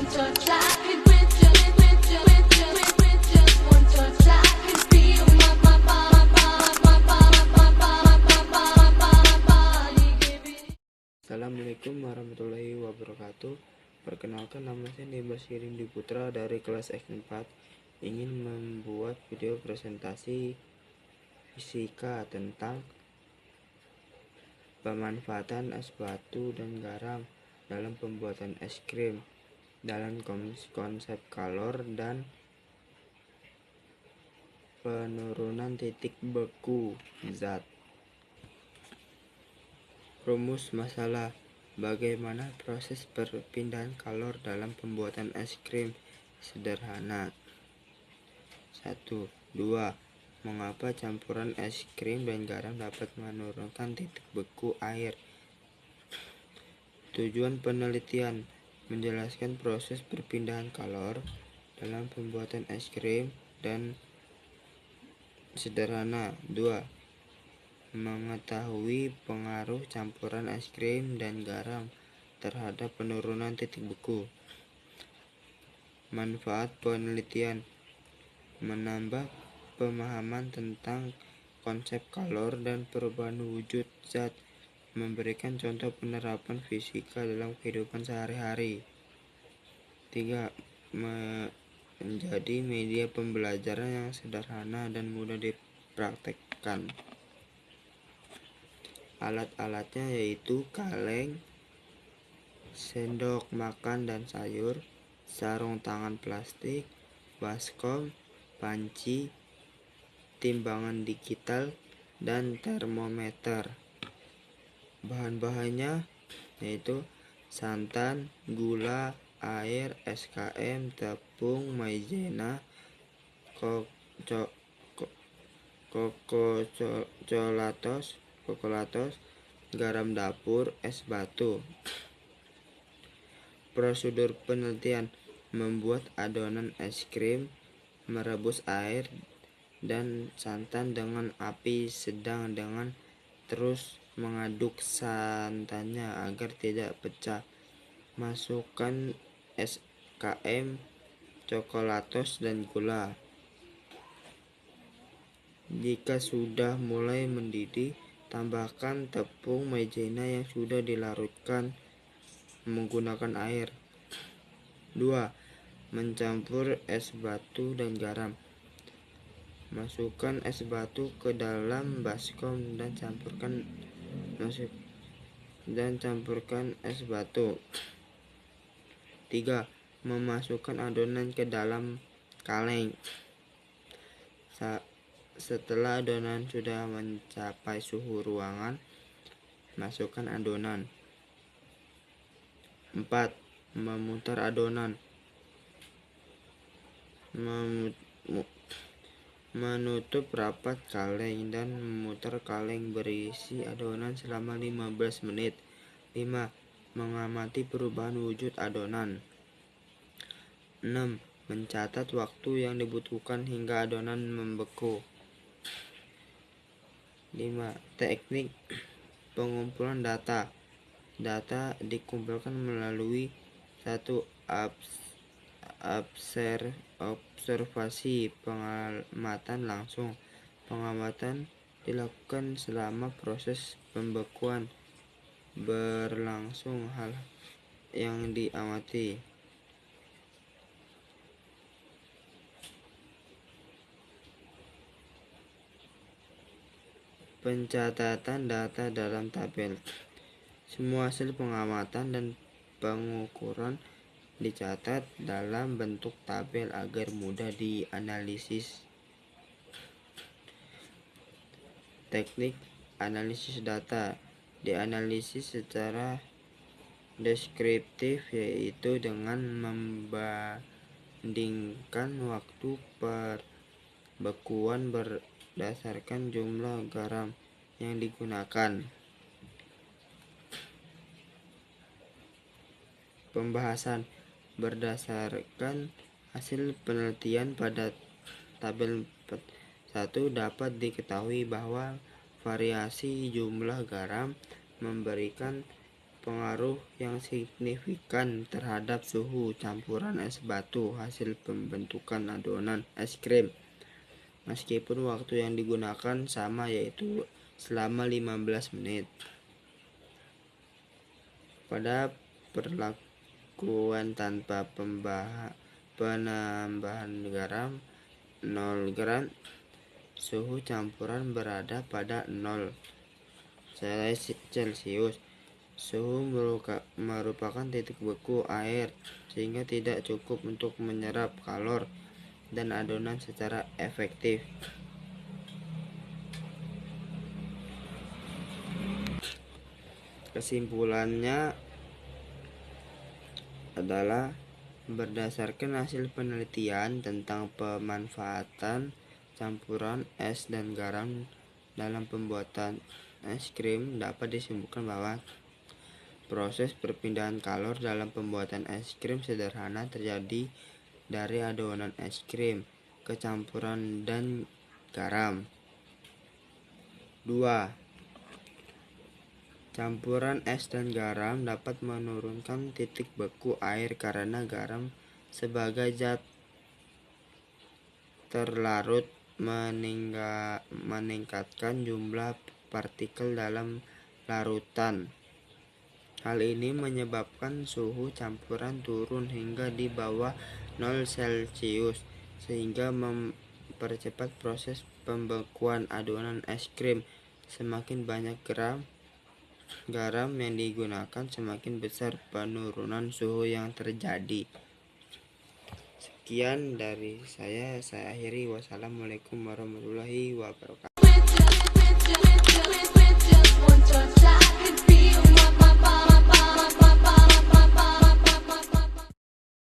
one touch, I can with you, with just one touch, I can feel my body giving. Assalamualaikum warahmatullahi wabarakatuh. Perkenalkan, nama saya Dimas Hirindi Putra dari kelas X4. Ingin membuat video presentasi fisika tentang pemanfaatan es batu dan garam dalam pembuatan es krim dalam konsep kalor dan penurunan titik beku zat. Rumus masalah: bagaimana proses perpindahan kalor dalam pembuatan es krim sederhana? 1. 2. Mengapa campuran es krim dan garam dapat menurunkan titik beku air? Tujuan penelitian: menjelaskan proses perpindahan kalor dalam pembuatan es krim dan sederhana. 2. Mengetahui pengaruh campuran es krim dan garam terhadap penurunan titik beku. Manfaat penelitian: menambah pemahaman tentang konsep kalor dan perubahan wujud zat, memberikan contoh penerapan fisika dalam kehidupan sehari-hari. 3. Menjadi media pembelajaran yang sederhana dan mudah dipraktekkan. Alat-alatnya yaitu kaleng, sendok makan dan sayur, sarung tangan plastik, baskom, panci, timbangan digital, dan termometer. Bahan-bahannya yaitu santan, gula, air, SKM, tepung, maizena, kokolatos, garam dapur, es batu. Prosedur penelitian: membuat adonan es krim, merebus air dan santan dengan api sedang dengan terus mengaduk santannya agar tidak pecah. Masukkan SKM, kokolatos, dan gula. Jika sudah mulai mendidih, tambahkan tepung maizena yang sudah dilarutkan menggunakan air. 2. Mencampur es batu dan garam. Masukkan es batu ke dalam baskom dan campurkan es batu. 3. Memasukkan adonan ke dalam kaleng. Setelah adonan sudah mencapai suhu ruangan, masukkan adonan. 4. Memutar adonan. Menutup rapat kaleng dan memutar kaleng berisi adonan selama 15 menit. 5. Mengamati perubahan wujud adonan. 6. Mencatat waktu yang dibutuhkan hingga adonan membeku. 5. Teknik pengumpulan data. Data dikumpulkan melalui 1. Observasi, pengamatan langsung. Pengamatan dilakukan selama proses pembekuan berlangsung. Hal yang diamati: pencatatan data dalam tabel. Semua hasil pengamatan dan pengukuran dicatat dalam bentuk tabel agar mudah dianalisis. Teknik analisis data: dianalisis secara deskriptif, yaitu dengan membandingkan waktu perbekuan berdasarkan jumlah garam yang digunakan. Pembahasan: berdasarkan hasil penelitian pada tabel 1 dapat diketahui bahwa variasi jumlah garam memberikan pengaruh yang signifikan terhadap suhu campuran es batu hasil pembentukan adonan es krim. Meskipun waktu yang digunakan sama, yaitu selama 15 menit. Pada perlakuan tanpa penambahan garam 0 gram, suhu campuran berada pada 0 Celcius. Suhu merupakan titik beku air, sehingga tidak cukup untuk menyerap kalor dan adonan secara efektif. Kesimpulannya adalah berdasarkan hasil penelitian tentang pemanfaatan campuran es dan garam dalam pembuatan es krim, dapat disimpulkan bahwa proses perpindahan kalor dalam pembuatan es krim sederhana terjadi dari adonan es krim ke campuran dan garam. 2. Campuran es dan garam dapat menurunkan titik beku air karena garam sebagai zat terlarut meningkatkan jumlah partikel dalam larutan. Hal ini menyebabkan suhu campuran turun hingga di bawah 0 Celcius, sehingga mempercepat proses pembekuan adonan es krim. Semakin banyak garam yang digunakan, semakin besar penurunan suhu yang terjadi. Sekian dari saya akhiri. Wassalamualaikum warahmatullahi wabarakatuh. With just one touch,